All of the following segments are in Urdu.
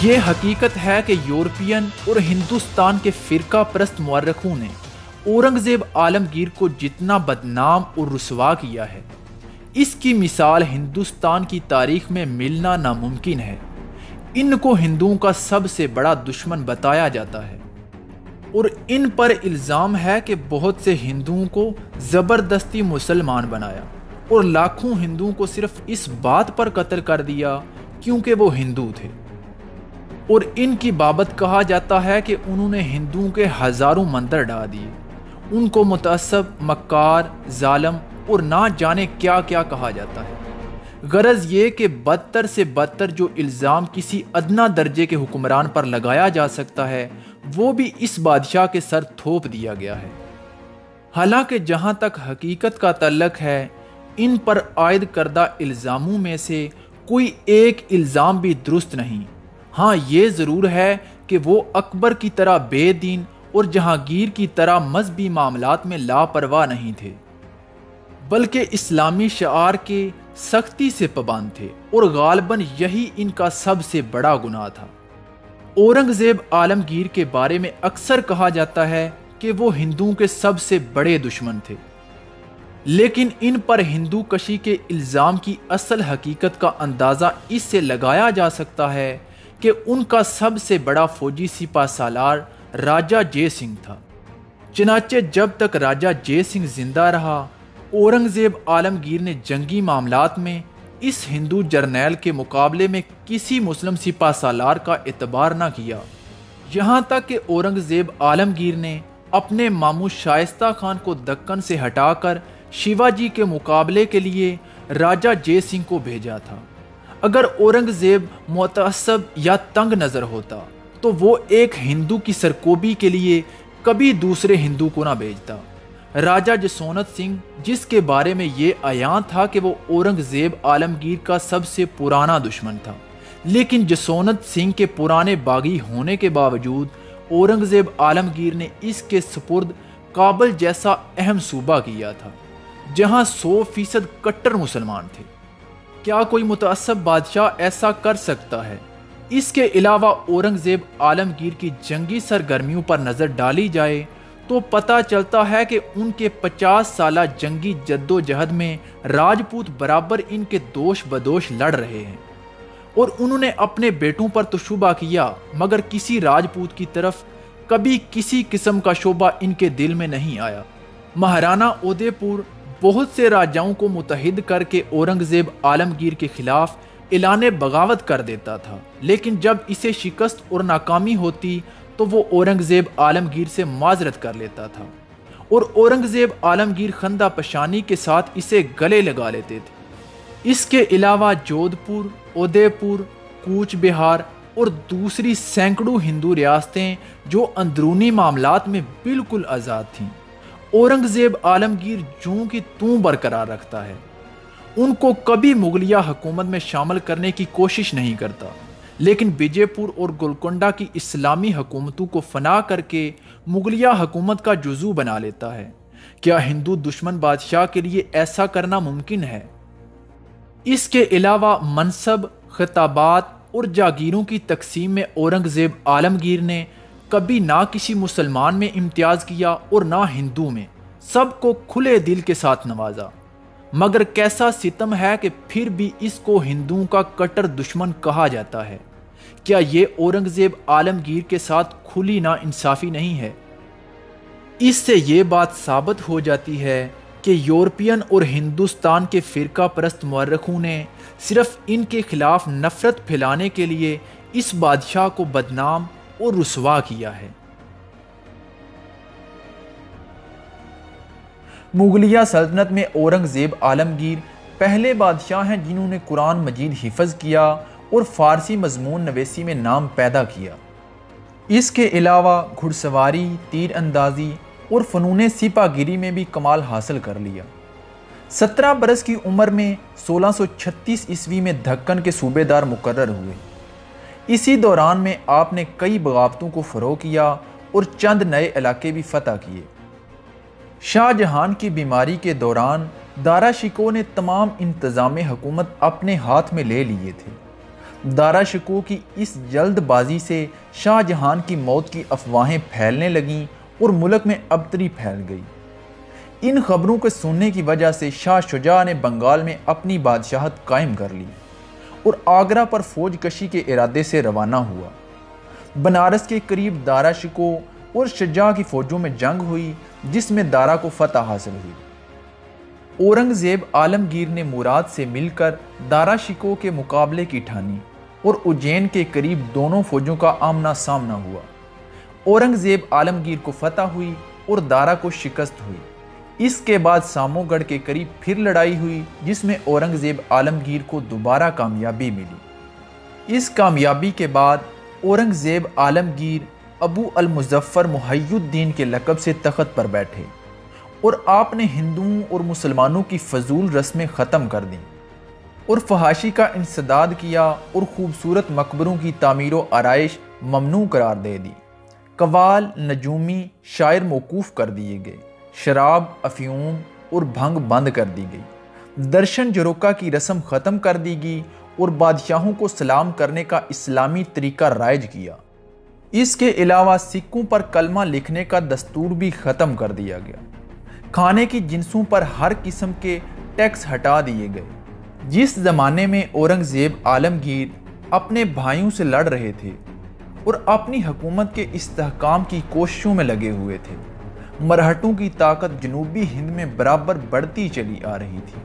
یہ حقیقت ہے کہ یورپین اور ہندوستان کے فرقہ پرست مورخوں نے اورنگزیب عالمگیر کو جتنا بدنام اور رسوا کیا ہے، اس کی مثال ہندوستان کی تاریخ میں ملنا ناممکن ہے۔ ان کو ہندوؤں کا سب سے بڑا دشمن بتایا جاتا ہے اور ان پر الزام ہے کہ بہت سے ہندوؤں کو زبردستی مسلمان بنایا اور لاکھوں ہندوؤں کو صرف اس بات پر قتل کر دیا کیونکہ وہ ہندو تھے، اور ان کی بابت کہا جاتا ہے کہ انہوں نے ہندوؤں کے ہزاروں مندر ڈھا دیے، ان کو متعصب، مکار، ظالم اور نہ جانے کیا کیا کہا جاتا ہے۔ غرض یہ کہ بدتر سے بدتر جو الزام کسی ادنا درجے کے حکمران پر لگایا جا سکتا ہے وہ بھی اس بادشاہ کے سر تھوپ دیا گیا ہے۔ حالانکہ جہاں تک حقیقت کا تعلق ہے، ان پر عائد کردہ الزاموں میں سے کوئی ایک الزام بھی درست نہیں۔ ہاں، یہ ضرور ہے کہ وہ اکبر کی طرح بے دین اور جہانگیر کی طرح مذہبی معاملات میں لاپرواہ نہیں تھے، بلکہ اسلامی شعار کے سختی سے پابند تھے، اور غالباً یہی ان کا سب سے بڑا گناہ تھا۔ اورنگزیب عالمگیر کے بارے میں اکثر کہا جاتا ہے کہ وہ ہندوؤں کے سب سے بڑے دشمن تھے، لیکن ان پر ہندو کشی کے الزام کی اصل حقیقت کا اندازہ اس سے لگایا جا سکتا ہے کہ ان کا سب سے بڑا فوجی سپہ سالار راجہ جے سنگھ تھا۔ چنانچہ جب تک راجہ جے سنگھ زندہ رہا، اورنگزیب عالمگیر نے جنگی معاملات میں اس ہندو جرنیل کے مقابلے میں کسی مسلم سپہ سالار کا اعتبار نہ کیا، یہاں تک کہ اورنگزیب عالمگیر نے اپنے ماموں شائستہ خان کو دکن سے ہٹا کر شیواجی کے مقابلے کے لیے راجہ جے سنگھ کو بھیجا تھا۔ اگر اورنگزیب متعصب یا تنگ نظر ہوتا تو وہ ایک ہندو کی سرکوبی کے لیے کبھی دوسرے ہندو کو نہ بھیجتا۔ راجہ جسونت سنگھ، جس کے بارے میں یہ عیاں تھا کہ وہ اورنگزیب عالمگیر کا سب سے پرانا دشمن تھا، لیکن جسونت سنگھ کے پرانے باغی ہونے کے باوجود اورنگزیب عالمگیر نے اس کے سپرد کابل جیسا اہم صوبہ کیا تھا جہاں 100% کٹر مسلمان تھے۔ کیا کوئی متعصب بادشاہ ایسا کر سکتا ہے؟ اس کے علاوہ اورنگزیب عالمگیر کی جنگی سرگرمیوں پر نظر ڈالی جائے تو پتہ چلتا ہے کہ ان کے 50 سالہ جنگی جدوجہد میں راجپوت برابر ان کے دوش بدوش لڑ رہے ہیں، اور انہوں نے اپنے بیٹوں پر تو شبہ کیا مگر کسی راجپوت کی طرف کبھی کسی قسم کا شبہ ان کے دل میں نہیں آیا۔ مہارانا اودے پور بہت سے راجاؤں کو متحد کر کے اورنگزیب عالمگیر کے خلاف اعلان بغاوت کر دیتا تھا، لیکن جب اسے شکست اور ناکامی ہوتی تو وہ اورنگزیب عالمگیر سے معذرت کر لیتا تھا، اور اورنگزیب عالمگیر خندہ پشانی کے ساتھ اسے گلے لگا لیتے تھے۔ اس کے علاوہ جودھ پور، اودے پور، کوچ بہار اور دوسری سینکڑوں ہندو ریاستیں جو اندرونی معاملات میں بالکل آزاد تھیں، اورنگزیب عالمگیر جوں کی توں برقرار رکھتا ہے۔ ان کو کبھی مغلیہ حکومت میں شامل کرنے کی کوشش نہیں کرتا، لیکن وجے پور اور گولکنڈہ کی اسلامی حکومتوں کو فنا کر کے مغلیہ حکومت کا جزو بنا لیتا ہے۔ کیا ہندو دشمن بادشاہ کے لیے ایسا کرنا ممکن ہے؟ اس کے علاوہ منصب، خطابات اور جاگیروں کی تقسیم میں اورنگزیب عالمگیر نے کبھی نہ کسی مسلمان میں امتیاز کیا اور نہ ہندو میں، سب کو کھلے دل کے ساتھ نوازا۔ مگر کیسا ستم ہے کہ پھر بھی اس کو ہندوؤں کا کٹر دشمن کہا جاتا ہے۔ کیا یہ اورنگزیب عالمگیر کے ساتھ کھلی نا انصافی نہیں ہے؟ اس سے یہ بات ثابت ہو جاتی ہے کہ یورپین اور ہندوستان کے فرقہ پرست مورخوں نے صرف ان کے خلاف نفرت پھیلانے کے لیے اس بادشاہ کو بدنام اور رسوا کیا ہے۔ مغلیہ سلطنت میں اورنگزیب عالمگیر پہلے بادشاہ ہیں جنہوں نے قرآن مجید حفظ کیا اور فارسی مضمون نویسی میں نام پیدا کیا۔ اس کے علاوہ گھڑ سواری، تیر اندازی اور فنون سپہ گیری میں بھی کمال حاصل کر لیا۔ 17 برس کی عمر میں 1636 عیسوی میں دکن کے صوبے دار مقرر ہوئے۔ اسی دوران میں آپ نے کئی بغاوتوں کو فروغ کیا اور چند نئے علاقے بھی فتح کیے۔ شاہ جہان کی بیماری کے دوران دارا شکوہ نے تمام انتظام حکومت اپنے ہاتھ میں لے لیے تھے، دارا شکوہ کی اس جلد بازی سے شاہ جہان کی موت کی افواہیں پھیلنے لگیں اور ملک میں ابتری پھیل گئی۔ ان خبروں کے سننے کی وجہ سے شاہ شجاع نے بنگال میں اپنی بادشاہت قائم کر لی اور آگرہ پر فوج کشی کے ارادے سے روانہ ہوا۔ بنارس کے قریب دارا شکوہ اور شجاع کی فوجوں میں جنگ ہوئی، جس میں دارا کو فتح حاصل ہوئی۔ اورنگزیب عالمگیر نے مراد سے مل کر دارا شکوہ کے مقابلے کی ٹھانی اور اجین کے قریب دونوں فوجوں کا آمنا سامنا ہوا۔ اورنگزیب عالمگیر کو فتح ہوئی اور دارا کو شکست ہوئی۔ اس کے بعد سامو گڑھ کے قریب پھر لڑائی ہوئی، جس میں اورنگزیب عالمگیر کو دوبارہ کامیابی ملی۔ اس کامیابی کے بعد اورنگزیب عالمگیر ابو المظفر محی الدین کے لقب سے تخت پر بیٹھے اور آپ نے ہندوؤں اور مسلمانوں کی فضول رسمیں ختم کر دیں اور فحاشی کا انسداد کیا اور خوبصورت مقبروں کی تعمیر و آرائش ممنوع قرار دے دی۔ قوال، نجومی، شاعر موقوف کر دیے گئے، شراب، افیون اور بھنگ بند کر دی گئی، درشن جروکا کی رسم ختم کر دی گئی اور بادشاہوں کو سلام کرنے کا اسلامی طریقہ رائج کیا۔ اس کے علاوہ سکوں پر کلمہ لکھنے کا دستور بھی ختم کر دیا گیا۔ کھانے کی جنسوں پر ہر قسم کے ٹیکس ہٹا دیے گئے۔ جس زمانے میں اورنگزیب عالمگیر اپنے بھائیوں سے لڑ رہے تھے اور اپنی حکومت کے استحکام کی کوششوں میں لگے ہوئے تھے، مرہٹوں کی طاقت جنوبی ہند میں برابر بڑھتی چلی آ رہی تھی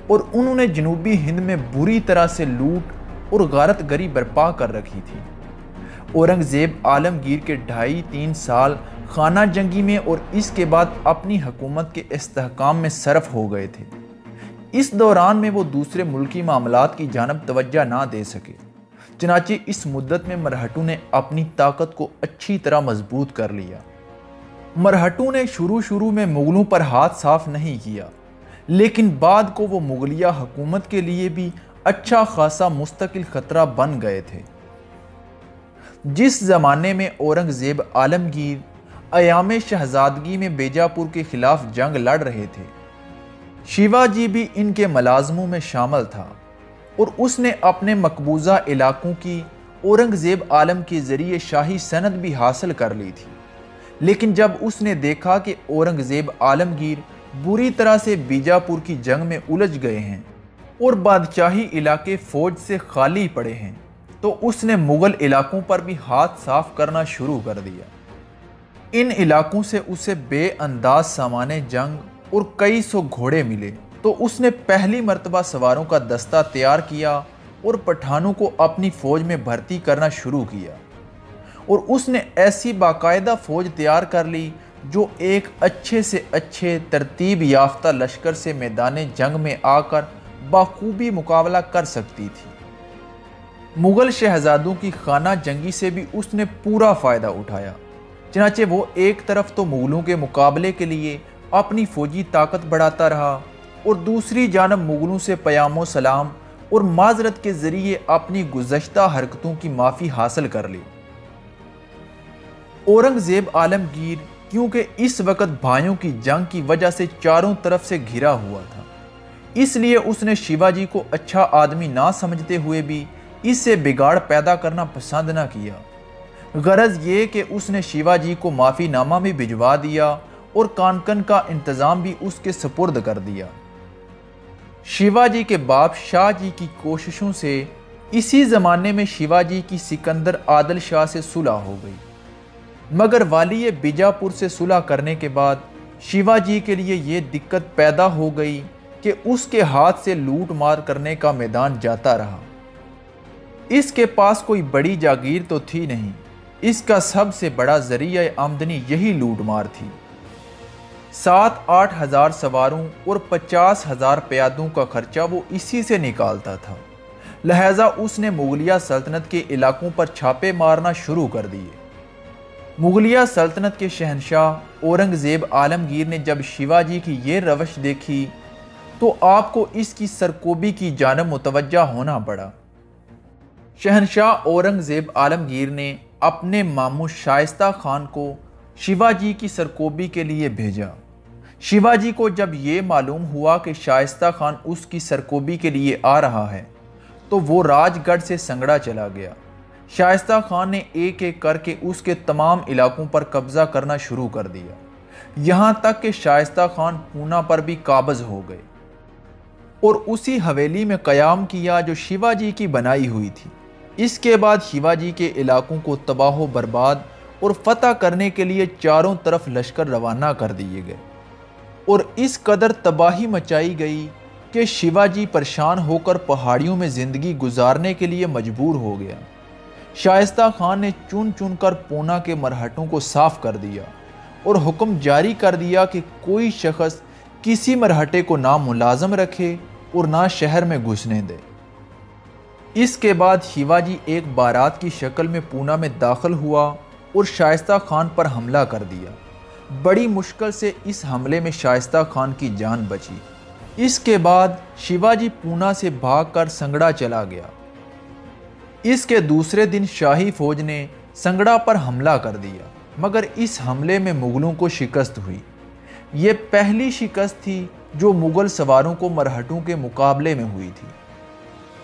اور انہوں نے جنوبی ہند میں بری طرح سے لوٹ اور غارت گری برپا کر رکھی تھی۔ اورنگزیب عالمگیر کے 2.5-3 سال خانہ جنگی میں اور اس کے بعد اپنی حکومت کے استحکام میں صرف ہو گئے تھے۔ اس دوران میں وہ دوسرے ملکی معاملات کی جانب توجہ نہ دے سکے، چنانچہ اس مدت میں مرہٹوں نے اپنی طاقت کو اچھی طرح مضبوط کر لیا۔ مرہٹوں نے شروع میں مغلوں پر ہاتھ صاف نہیں کیا، لیکن بعد کو وہ مغلیہ حکومت کے لیے بھی اچھا خاصا مستقل خطرہ بن گئے تھے۔ جس زمانے میں اورنگزیب عالمگیر ایام شہزادگی میں بیجاپور کے خلاف جنگ لڑ رہے تھے، شیواجی بھی ان کے ملازموں میں شامل تھا اور اس نے اپنے مقبوضہ علاقوں کی اورنگزیب عالم کے ذریعے شاہی سند بھی حاصل کر لی تھی۔ لیکن جب اس نے دیکھا کہ اورنگزیب عالمگیر بری طرح سے بیجاپور کی جنگ میں الجھ گئے ہیں اور بادشاہی علاقے فوج سے خالی پڑے ہیں، تو اس نے مغل علاقوں پر بھی ہاتھ صاف کرنا شروع کر دیا۔ ان علاقوں سے اسے بے انداز سامان جنگ اور کئی سو گھوڑے ملے، تو اس نے پہلی مرتبہ سواروں کا دستہ تیار کیا اور پٹھانوں کو اپنی فوج میں بھرتی کرنا شروع کیا، اور اس نے ایسی باقاعدہ فوج تیار کر لی جو ایک اچھے سے اچھے ترتیب یافتہ لشکر سے میدان جنگ میں آ کر بخوبی مقابلہ کر سکتی تھی۔ مغل شہزادوں کی خانہ جنگی سے بھی اس نے پورا فائدہ اٹھایا، چنانچہ وہ ایک طرف تو مغلوں کے مقابلے کے لیے اپنی فوجی طاقت بڑھاتا رہا اور دوسری جانب مغلوں سے پیام و سلام اور معذرت کے ذریعے اپنی گزشتہ حرکتوں کی معافی حاصل کر لی۔ اورنگزیب عالمگیر کیونکہ اس وقت بھائیوں کی جنگ کی وجہ سے چاروں طرف سے گھرا ہوا تھا، اس لیے اس نے شیواجی کو اچھا آدمی نہ سمجھتے ہوئے بھی اس سے بگاڑ پیدا کرنا پسند نہ کیا۔ غرض یہ کہ اس نے شیواجی کو معافی نامہ بھی بھجوا دیا اور کانکن کا انتظام بھی اس کے سپرد کر دیا۔ شیواجی کے باپ شاہ جی کی کوششوں سے اسی زمانے میں شیواجی کی سکندر عادل شاہ سے صلح ہو گئی، مگر والی بیجاپور سے صلح کرنے کے بعد شیواجی کے لیے یہ دقت پیدا ہو گئی کہ اس کے ہاتھ سے لوٹ مار کرنے کا میدان جاتا رہا۔ اس کے پاس کوئی بڑی جاگیر تو تھی نہیں، اس کا سب سے بڑا ذریعہ آمدنی یہی لوٹ مار تھی۔ 7-8 ہزار سواروں اور 50,000 پیادوں کا خرچہ وہ اسی سے نکالتا تھا، لہٰذا اس نے مغلیہ سلطنت کے علاقوں پر چھاپے مارنا شروع کر دیے۔ مغلیہ سلطنت کے شہنشاہ اورنگزیب عالمگیر نے جب شیواجی کی یہ روش دیکھی تو آپ کو اس کی سرکوبی کی جانب متوجہ ہونا پڑا۔ شہنشاہ اورنگزیب عالمگیر نے اپنے ماموں شائستہ خان کو شیواجی کی سرکوبی کے لیے بھیجا۔ شیواجی کو جب یہ معلوم ہوا کہ شائستہ خان اس کی سرکوبی کے لیے آ رہا ہے تو وہ راج گڑھ سے سنگڑا چلا گیا۔ شائستہ خان نے ایک ایک کر کے اس کے تمام علاقوں پر قبضہ کرنا شروع کر دیا، یہاں تک کہ شائستہ خان پونا پر بھی قابض ہو گئے اور اسی حویلی میں قیام کیا جو شیواجی کی بنائی ہوئی تھی۔ اس کے بعد شیواجی کے علاقوں کو تباہ و برباد اور فتح کرنے کے لیے چاروں طرف لشکر روانہ کر دیے گئے اور اس قدر تباہی مچائی گئی کہ شیواجی پریشان ہو کر پہاڑیوں میں زندگی گزارنے کے لیے مجبور ہو گیا۔ شائستہ خان نے چن چن کر پونا کے مرہٹوں کو صاف کر دیا اور حکم جاری کر دیا کہ کوئی شخص کسی مرہٹے کو نہ ملازم رکھے اور نہ شہر میں گھسنے دے۔ اس کے بعد شیواجی ایک بارات کی شکل میں پونا میں داخل ہوا اور شائستہ خان پر حملہ کر دیا۔ بڑی مشکل سے اس حملے میں شائستہ خان کی جان بچی۔ اس کے بعد شیواجی پونا سے بھاگ کر سنگڑا چلا گیا۔ اس کے دوسرے دن شاہی فوج نے سنگڑا پر حملہ کر دیا، مگر اس حملے میں مغلوں کو شکست ہوئی۔ یہ پہلی شکست تھی جو مغل سواروں کو مرہٹوں کے مقابلے میں ہوئی تھی۔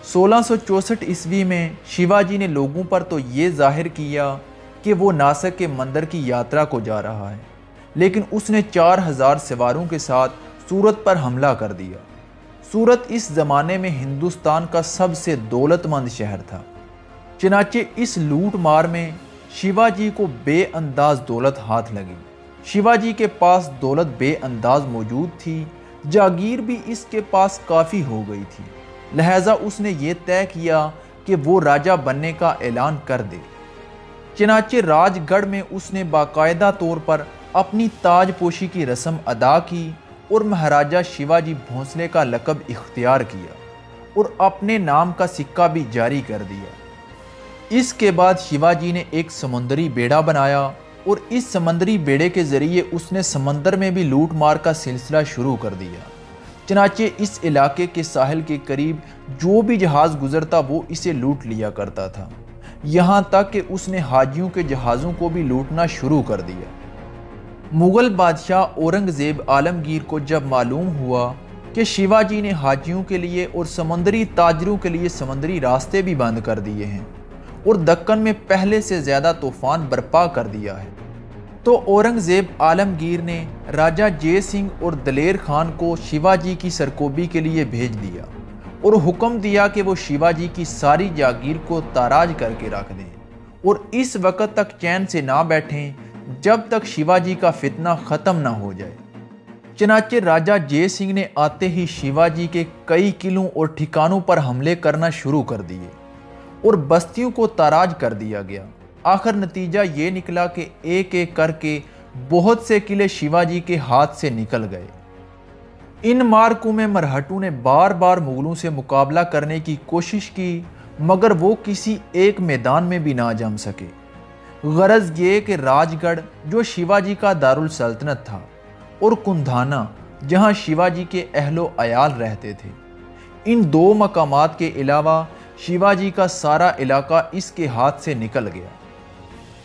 1664 عیسوی میں شیواجی نے لوگوں پر تو یہ ظاہر کیا کہ وہ ناسک کے مندر کی یاترا کو جا رہا ہے، لیکن اس نے 4000 سواروں کے ساتھ سورت پر حملہ کر دیا۔ سورت اس زمانے میں ہندوستان کا سب سے دولت مند شہر تھا، چنانچہ اس لوٹ مار میں شیواجی کو بے انداز دولت ہاتھ لگی۔ شیواجی کے پاس دولت بے انداز موجود تھی، جاگیر بھی اس کے پاس کافی ہو گئی تھی، لہٰذا اس نے یہ طے کیا کہ وہ راجہ بننے کا اعلان کر دے۔ چنانچہ راج گڑھ میں اس نے باقاعدہ طور پر اپنی تاج پوشی کی رسم ادا کی اور مہاراجہ شیواجی بھونسلے کا لقب اختیار کیا اور اپنے نام کا سکہ بھی جاری کر دیا۔ اس کے بعد شیواجی نے ایک سمندری بیڑا بنایا اور اس سمندری بیڑے کے ذریعے اس نے سمندر میں بھی لوٹ مار کا سلسلہ شروع کر دیا۔ چنانچہ اس علاقے کے ساحل کے قریب جو بھی جہاز گزرتا وہ اسے لوٹ لیا کرتا تھا، یہاں تک کہ اس نے حاجیوں کے جہازوں کو بھی لوٹنا شروع کر دیا۔ مغل بادشاہ اورنگزیب عالمگیر کو جب معلوم ہوا کہ شیواجی نے حاجیوں کے لیے اور سمندری تاجروں کے لیے سمندری راستے بھی بند کر دیے ہیں اور دکن میں پہلے سے زیادہ طوفان برپا کر دیا ہے، تو اورنگزیب عالمگیر نے راجہ جے سنگھ اور دلیر خان کو شیواجی کی سرکوبی کے لیے بھیج دیا اور حکم دیا کہ وہ شیواجی کی ساری جاگیر کو تاراج کر کے رکھ دیں اور اس وقت تک چین سے نہ بیٹھیں جب تک شیواجی کا فتنہ ختم نہ ہو جائے۔ چنانچہ راجہ جے سنگھ نے آتے ہی شیواجی کے کئی قلعوں اور ٹھکانوں پر حملے کرنا شروع کر دیے اور بستیوں کو تاراج کر دیا گیا۔ آخر نتیجہ یہ نکلا کہ ایک ایک کر کے بہت سے قلعے شیواجی کے ہاتھ سے نکل گئے۔ ان مارکوں میں مرہٹوں نے بار بار مغلوں سے مقابلہ کرنے کی کوشش کی، مگر وہ کسی ایک میدان میں بھی نہ جم سکے۔ غرض یہ کہ راج گڑھ جو شیواجی کا دارالسلطنت تھا اور کندھانا جہاں شیواجی کے اہل و عیال رہتے تھے، ان دو مقامات کے علاوہ شیواجی کا سارا علاقہ اس کے ہاتھ سے نکل گیا۔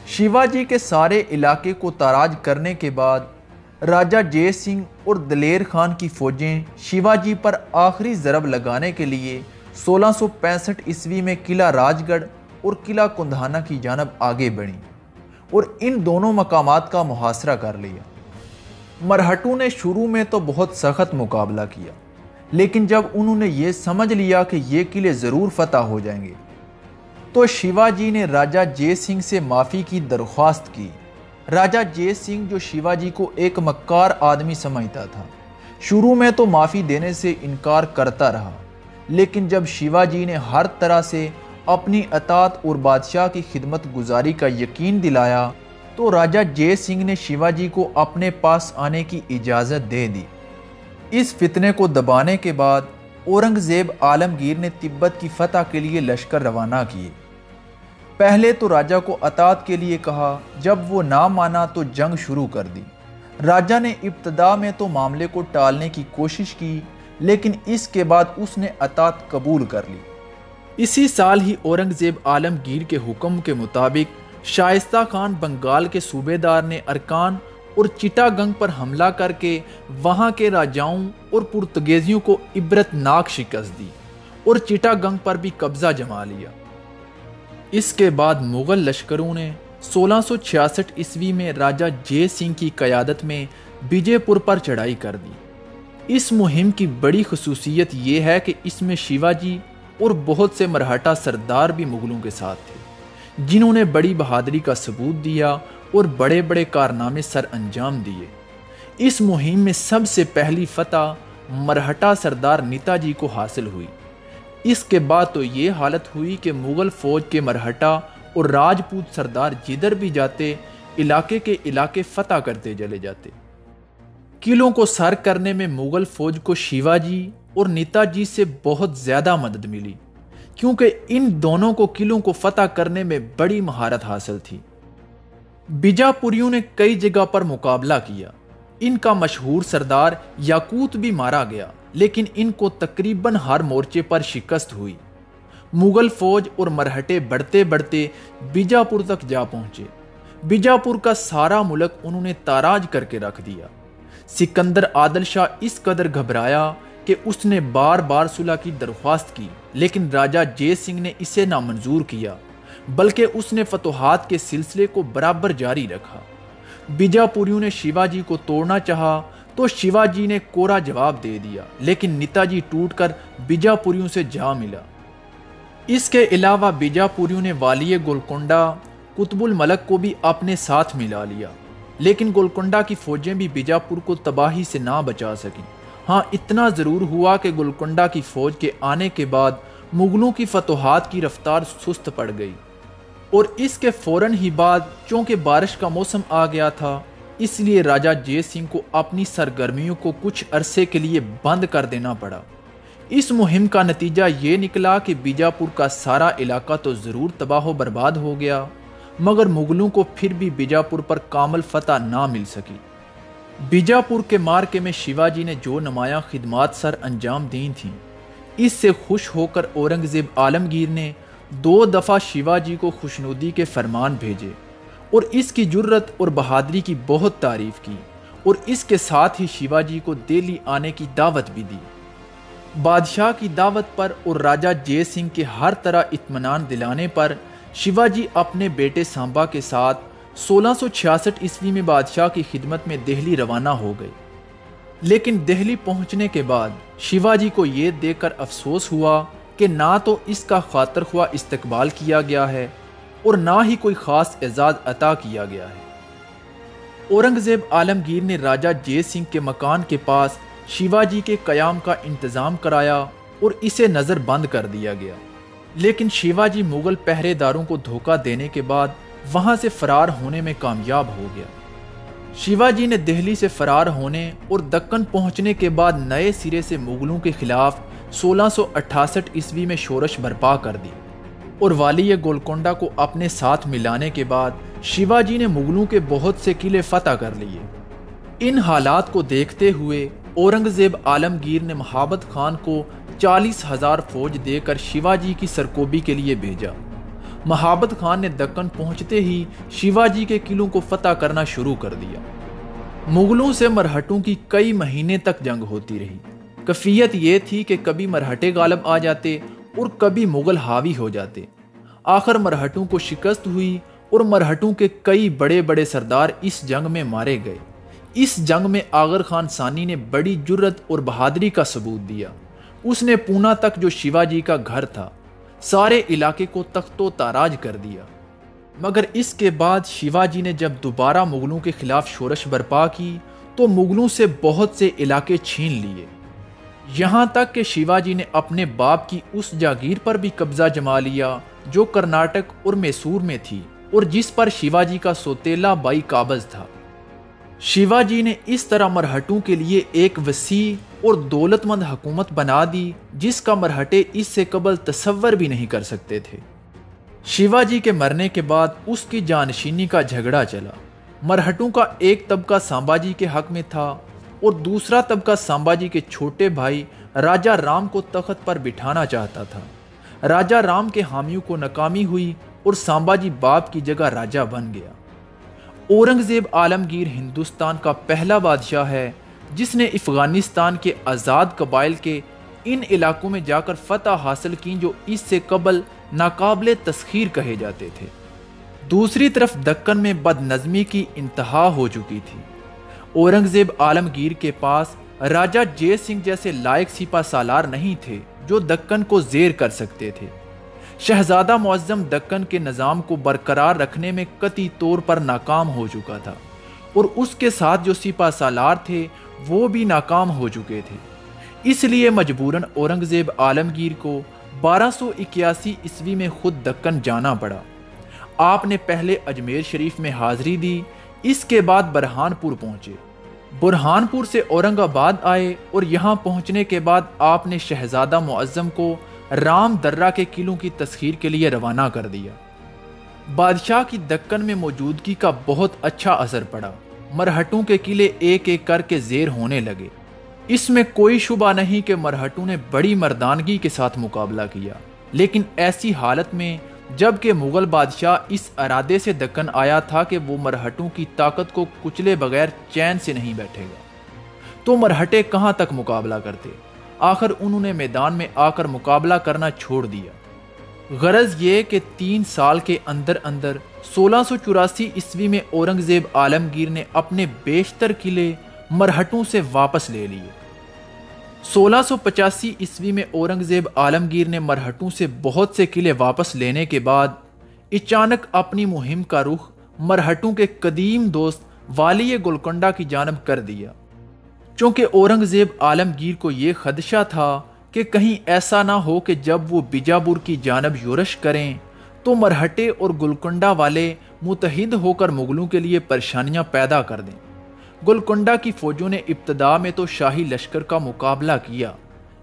شیواجی کے سارے علاقے کو تاراج کرنے کے بعد راجہ جے سنگھ اور دلیر خان کی فوجیں شیواجی پر آخری ضرب لگانے کے لیے 1665 عیسوی میں قلعہ راج گڑھ اور قلعہ کندھانا کی جانب آگے بڑھیں اور ان دونوں مقامات کا محاصرہ کر لیا۔ مرہٹوں نے شروع میں تو بہت سخت مقابلہ کیا، لیکن جب انہوں نے یہ سمجھ لیا کہ یہ قلعے ضرور فتح ہو جائیں گے تو شیواجی نے راجہ جے سنگھ سے معافی کی درخواست کی۔ راجہ جے سنگھ جو شیواجی کو ایک مکار آدمی سمجھتا تھا، شروع میں تو معافی دینے سے انکار کرتا رہا، لیکن جب شیواجی نے ہر طرح سے اپنی اطاعت اور بادشاہ کی خدمت گزاری کا یقین دلایا تو راجہ جے سنگھ نے شیواجی کو اپنے پاس آنے کی اجازت دے دی۔ اس فتنے کو دبانے کے بعد اورنگزیب عالمگیر نے تبت کی فتح کے لیے لشکر روانہ کیے۔ پہلے تو راجہ کو اطاعت کے لیے کہا، جب وہ نہ مانا تو جنگ شروع کر دی۔ راجہ نے ابتدا میں تو معاملے کو ٹالنے کی کوشش کی، لیکن اس کے بعد اس نے اطاعت قبول کر لی۔ اسی سال ہی اورنگزیب عالمگیر کے حکم کے مطابق شائستہ خان بنگال کے صوبے دار نے ارکان اور چٹاگنگ پر حملہ کر کے وہاں کے راجاؤں اور پرتگیزیوں کو عبرتناک شکست دی اور چٹاگنگ پر بھی قبضہ جما لیا۔ اس کے بعد مغل لشکروں نے 1666 عیسوی میں راجہ جے سنگھ کی قیادت میں وجے پور پر چڑھائی کر دی۔ اس مہم کی بڑی خصوصیت یہ ہے کہ اس میں شیواجی اور بہت سے مرہٹا سردار بھی مغلوں کے ساتھ تھے، جنہوں نے بڑی بہادری کا ثبوت دیا اور بڑے بڑے کارنامے سر انجام دیے۔ اس مہم میں سب سے پہلی فتح مرہٹا سردار نیتا جی کو حاصل ہوئی۔ اس کے بعد تو یہ حالت ہوئی کہ مغل فوج کے مرہٹا اور راجپوت سردار جدھر بھی جاتے علاقے کے علاقے فتح کرتے چلے جاتے۔ قلعوں کو سر کرنے میں مغل فوج کو شیواجی اور نیتا جی سے بہت زیادہ مدد ملی، کیونکہ ان دونوں کو قلعوں کو فتح کرنے میں بڑی مہارت حاصل تھی۔ بیجاپوریوں نے کئی جگہ پر مقابلہ کیا، ان کا مشہور سردار یاقوت بھی مارا گیا، لیکن ان کو تقریباً ہر مورچے پر شکست ہوئی۔ مغل فوج اور مرہٹے بڑھتے بڑھتے بیجاپور تک جا پہنچے۔ بیجاپور کا سارا ملک انہوں نے تاراج کر کے رکھ دیا۔ سکندر عادل شاہ اس قدر گھبرایا کہ اس نے بار بار صلح کی درخواست کی، لیکن راجہ جے سنگھ نے اسے نامنظور کیا، بلکہ اس نے فتوحات کے سلسلے کو برابر جاری رکھا۔ بیجاپوریوں نے شیواجی کو توڑنا چاہا تو شیواجی نے کورا جواب دے دیا، لیکن نیتا جی ٹوٹ کر بیجاپوریوں سے جا ملا۔ اس کے علاوہ بیجاپوریوں نے والی گولکنڈہ قطب الملک کو بھی اپنے ساتھ ملا لیا، لیکن گولکنڈہ کی فوجیں بھی بیجاپور کو تباہی سے نہ بچا سکیں۔ ہاں، اتنا ضرور ہوا کہ گولکنڈہ کی فوج کے آنے کے بعد مغلوں کی فتوحات کی رفتار سست پڑ گئی، اور اس کے فوراً ہی بعد چونکہ بارش کا موسم آ گیا تھا، اس لیے راجہ جے سنگھ کو اپنی سرگرمیوں کو کچھ عرصے کے لیے بند کر دینا پڑا۔ اس مہم کا نتیجہ یہ نکلا کہ بیجاپور کا سارا علاقہ تو ضرور تباہ و برباد ہو گیا، مگر مغلوں کو پھر بھی بیجاپور پر کامل فتح نہ مل سکی۔ بیجاپور کے مارکے میں شیواجی نے جو نمایاں خدمات سر انجام دی تھیں، اس سے خوش ہو کر اورنگزیب عالمگیر نے 2 دفعہ شیواجی کو خوشنودی کے فرمان بھیجے اور اس کی جرت اور بہادری کی بہت تعریف کی، اور اس کے ساتھ ہی شیواجی کو دہلی آنے کی دعوت بھی دی۔ بادشاہ کی دعوت پر اور راجہ جے سنگھ کے ہر طرح اطمینان دلانے پر شیواجی اپنے بیٹے سامبا کے ساتھ 1666 عیسوی میں بادشاہ کی خدمت میں دہلی روانہ ہو گئے۔ لیکن دہلی پہنچنے کے بعد شیواجی کو یہ دیکھ کر افسوس ہوا کہ نہ تو اس کا خاطر خواہ استقبال کیا گیا ہے اور نہ ہی کوئی خاص اعزاز عطا کیا گیا ہے۔ اورنگزیب عالمگیر نے راجہ جے سنگھ کے مکان کے پاس شیواجی کے قیام کا انتظام کرایا اور اسے نظر بند کر دیا گیا، لیکن شیواجی مغل پہرے داروں کو دھوکہ دینے کے بعد وہاں سے فرار ہونے میں کامیاب ہو گیا۔ شیواجی نے دہلی سے فرار ہونے اور دکن پہنچنے کے بعد نئے سرے سے مغلوں کے خلاف 1668 عیسوی میں شورش برپا کر دی، اور والی گولکنڈہ کو اپنے ساتھ ملانے کے بعد شیواجی نے مغلوں کے بہت سے قلعے فتح کر لیے۔ ان حالات کو دیکھتے ہوئے اورنگزیب عالمگیر نے مہابت خان کو 40,000 فوج دے کر شیواجی کی سرکوبی کے لیے بھیجا۔ مہابت خان نے دکن پہنچتے ہی شیواجی کے قلعوں کو فتح کرنا شروع کر دیا۔ مغلوں سے مرہٹوں کی کئی مہینے تک جنگ ہوتی رہی۔ کیفیت یہ تھی کہ کبھی مرہٹے غالب آ جاتے اور کبھی مغل حاوی ہو جاتے۔ آخر مرہٹوں کو شکست ہوئی اور مرہٹوں کے کئی بڑے بڑے سردار اس جنگ میں مارے گئے۔ اس جنگ میں آغر خان ثانی نے بڑی جرت اور بہادری کا ثبوت دیا۔ اس نے پونا تک جو شیواجی کا گھر تھا، سارے علاقے کو تخت و تاراج کر دیا۔ مگر اس کے بعد شیواجی نے جب دوبارہ مغلوں کے خلاف شورش برپا کی تو مغلوں سے بہت سے علاقے چھین لیے، یہاں تک کہ شیواجی نے اپنے باپ کی اس جاگیر پر بھی قبضہ جما لیا جو کرناٹک اور میسور میں تھی اور جس پر شیواجی کا سوتیلا بائی قابض تھا۔ شیواجی نے اس طرح مرہٹوں کے لیے ایک وسیع اور دولت مند حکومت بنا دی جس کا مرہٹے اس سے قبل تصور بھی نہیں کر سکتے تھے۔ شیواجی کے مرنے کے بعد اس کی جانشینی کا جھگڑا چلا۔ مرہٹوں کا ایک طبقہ سامباجی کے حق میں تھا اور دوسرا طبقہ سامباجی کے چھوٹے بھائی راجہ رام کو تخت پر بٹھانا چاہتا تھا۔ راجہ رام کے حامیوں کو ناکامی ہوئی اور سامباجی باپ کی جگہ راجہ بن گیا۔ اورنگزیب عالمگیر ہندوستان کا پہلا بادشاہ ہے جس نے افغانستان کے آزاد قبائل کے ان علاقوں میں جا کر فتح حاصل کی جو اس سے قبل ناقابل تسخیر کہے جاتے تھے۔ دوسری طرف دکن میں بد نظمی کی انتہا ہو چکی تھی۔ اورنگزیب عالمگیر کے پاس راجہ جے سنگھ جیسے لائق سپہ سالار نہیں تھے جو دکن کو زیر کر سکتے تھے۔ شہزادہ معظم دکن کے نظام کو برقرار رکھنے میں قطعی طور پر ناکام ہو چکا تھا اور اس کے ساتھ جو سپہ سالار تھے وہ بھی ناکام ہو چکے تھے۔ اس لیے مجبوراً اورنگزیب عالمگیر کو 1281 عیسوی میں خود دکن جانا پڑا۔ آپ نے پہلے اجمیر شریف میں حاضری دی، اس کے بعد برہان پور پہنچے۔ برہان پور سے اورنگ آباد آئے اور یہاں پہنچنے کے بعد آپ نے شہزادہ معظم کو رام درہ کے قلعوں کی تسخیر کے لیے روانہ کر دیا۔ بادشاہ کی دکن میں موجودگی کا بہت اچھا اثر پڑا۔ مرہٹوں کے قلعے ایک ایک کر کے زیر ہونے لگے۔ اس میں کوئی شبہ نہیں کہ مرہٹوں نے بڑی مردانگی کے ساتھ مقابلہ کیا، لیکن ایسی حالت میں جب کہ مغل بادشاہ اس ارادے سے دکن آیا تھا کہ وہ مرہٹوں کی طاقت کو کچلے بغیر چین سے نہیں بیٹھے گا، تو مرہٹے کہاں تک مقابلہ کرتے؟ آخر انہوں نے میدان میں آ کر مقابلہ کرنا چھوڑ دیا۔ غرض یہ کہ 3 سال کے اندر اندر 1684 عیسوی میں اورنگزیب عالمگیر نے اپنے بیشتر قلعے مرہٹوں سے واپس لے لیے۔ 1685 عیسوی میں اورنگزیب عالمگیر نے مرہٹوں سے بہت سے قلعے واپس لینے کے بعد اچانک اپنی مہم کا رخ مرہٹوں کے قدیم دوست والی گولکنڈہ کی جانب کر دیا، چونکہ اورنگزیب عالمگیر کو یہ خدشہ تھا کہ کہیں ایسا نہ ہو کہ جب وہ بیجاپور کی جانب یورش کریں تو مرہٹے اور گولکنڈہ والے متحد ہو کر مغلوں کے لیے پریشانیاں پیدا کر دیں۔ گولکنڈہ کی فوجوں نے ابتدا میں تو شاہی لشکر کا مقابلہ کیا،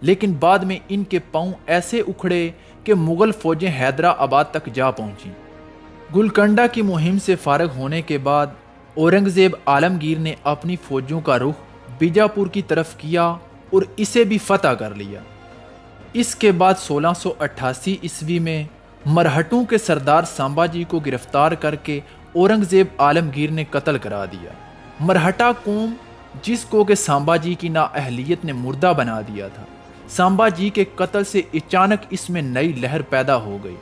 لیکن بعد میں ان کے پاؤں ایسے اکھڑے کہ مغل فوجیں حیدرآباد تک جا پہنچیں۔ گولکنڈہ کی مہم سے فارغ ہونے کے بعد اورنگزیب عالمگیر نے اپنی فوجوں کا رخ بیجاپور کی طرف کیا اور اسے بھی فتح کر لیا۔ اس کے بعد 1688 عیسوی میں مرہٹوں کے سردار سامبا جی کو گرفتار کر کے اورنگزیب عالمگیر نے قتل کرا دیا۔ مرہٹا قوم جس کو کہ سامبا جی کی نااہلیت نے مردہ بنا دیا تھا، سامبا جی کے قتل سے اچانک اس میں نئی لہر پیدا ہو گئی۔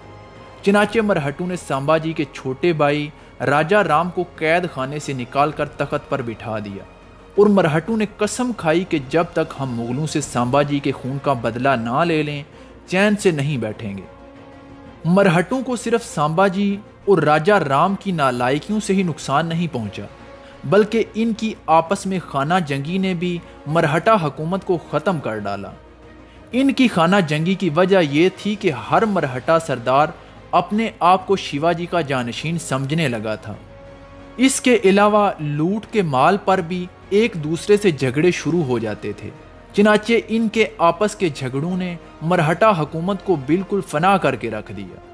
چنانچہ مرہٹوں نے سامبا جی کے چھوٹے بھائی راجہ رام کو قید خانے سے نکال کر تخت پر بٹھا دیا اور مرہٹوں نے قسم کھائی کہ جب تک ہم مغلوں سے سامبا جی کے خون کا بدلہ نہ لے لیں چین سے نہیں بیٹھیں گے۔ مرہٹوں کو صرف سامبا جی اور راجہ رام کی نالائکیوں سے ہی نقصان نہیں پہنچا، بلکہ ان کی آپس میں خانہ جنگی نے بھی مرہٹا حکومت کو ختم کر ڈالا۔ ان کی خانہ جنگی کی وجہ یہ تھی کہ ہر مرہٹا سردار اپنے آپ کو شیوا جی کا جانشین سمجھنے لگا تھا۔ اس کے علاوہ لوٹ کے مال پر بھی ایک دوسرے سے جھگڑے شروع ہو جاتے تھے، چنانچہ ان کے آپس کے جھگڑوں نے مرہٹا حکومت کو بالکل فنا کر کے رکھ دیا۔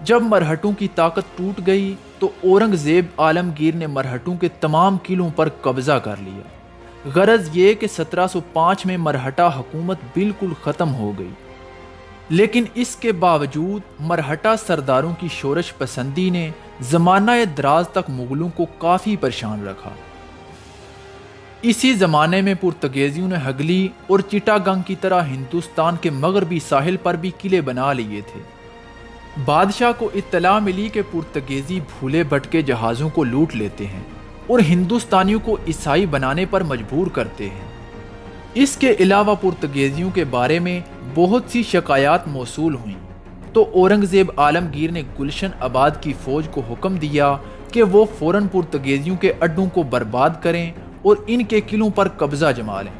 جب مرہٹوں کی طاقت ٹوٹ گئی تو اورنگزیب عالمگیر نے مرہٹوں کے تمام قلعوں پر قبضہ کر لیا۔ غرض یہ کہ 1705 میں مرہٹا حکومت بالکل ختم ہو گئی، لیکن اس کے باوجود مرہٹا سرداروں کی شورش پسندی نے زمانہ دراز تک مغلوں کو کافی پریشان رکھا۔ اسی زمانے میں پرتگیزیوں نے ہگلی اور چٹاگنگ کی طرح ہندوستان کے مغربی ساحل پر بھی قلعے بنا لیے تھے۔ بادشاہ کو اطلاع ملی کہ پرتگیزی بھولے بھٹکے جہازوں کو لوٹ لیتے ہیں اور ہندوستانیوں کو عیسائی بنانے پر مجبور کرتے ہیں۔ اس کے علاوہ پرتگیزیوں کے بارے میں بہت سی شکایات موصول ہوئیں، تو اورنگزیب عالمگیر نے گلشن آباد کی فوج کو حکم دیا کہ وہ فوراً پرتگیزیوں کے اڈوں کو برباد کریں اور ان کے قلعوں پر قبضہ جما لیں۔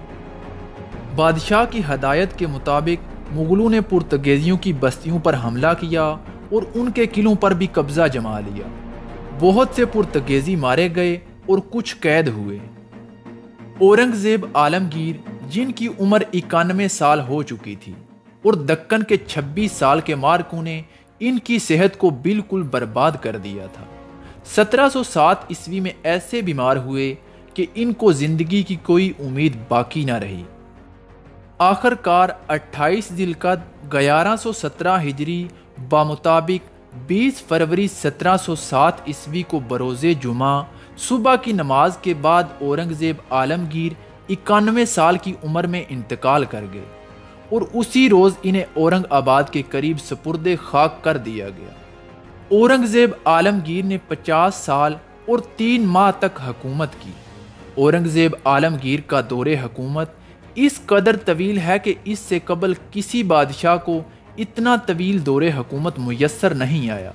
بادشاہ کی ہدایت کے مطابق مغلوں نے پرتگیزیوں کی بستیوں پر حملہ کیا اور ان کے قلعوں پر بھی قبضہ جما لیا۔ بہت سے پرتگیزی مارے گئے اور کچھ قید ہوئے۔ اورنگزیب عالمگیر جن کی عمر 91 سال ہو چکی تھی اور دکن کے 26 سال کے مارکوں نے ان کی صحت کو بالکل برباد کر دیا تھا۔ 1707 عیسوی میں ایسے بیمار ہوئے کہ ان کو زندگی کی کوئی امید باقی نہ رہی۔ آخر کار 28 ذی القعدہ 1117 ہجری بمطابق 20 فروری 1707 عیسوی کو بروز جمعہ صبح کی نماز کے بعد اورنگزیب عالمگیر 91 سال کی عمر میں انتقال کر گئے۔ اور اسی روز انہیں اورنگ آباد کے قریب سپرد خاک کر دیا گیا۔ اورنگزیب عالمگیر نے 50 سال اور 3 ماہ تک حکومت کی۔ اورنگزیب عالمگیر کا دور حکومت اس قدر طویل ہے کہ اس سے قبل کسی بادشاہ کو اتنا طویل دور حکومت میسر نہیں آیا۔